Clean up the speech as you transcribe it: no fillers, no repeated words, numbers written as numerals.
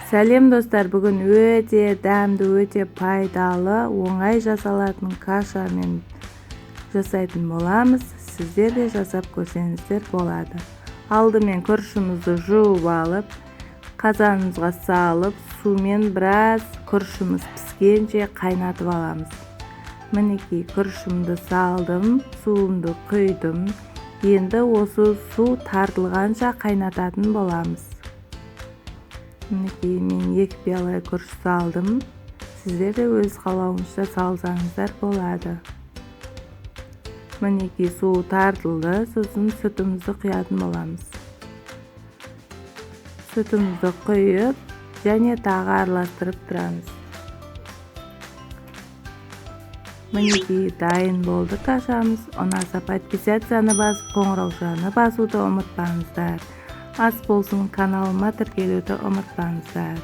Сәлем достар, бүгін өте дәмді, өте пайдалы, оңай жасалатын кашамен жасайтын боламыз. Сіздер де жасап көрсеңіздер болады. Алдымен күрішімізді жуып алып, қазанымызға салып, сумен біраз күрішіміз піскенше қайнатып аламыз. Мінекей күрішімді салдым, суымды құйдым. Енді осы су тартылғанша қайнататын боламыз. Мінекей мен 2 пиала күріш салдым. Сіздер де өз қалауыңызша салсаңыздар болады. Мінекей су тартылды, сосын сүтімізді құятын боламыз. Сүтімізді құйып, және тағы араластырып тұрамыз. Мінекей дайын болды кашамыз. Ұнаса подписаться-ны басып, қоңыраушаны басуды ұмытпаңыздар. Ас болсын, каналыма тіркелуді ұмытпаңыздар.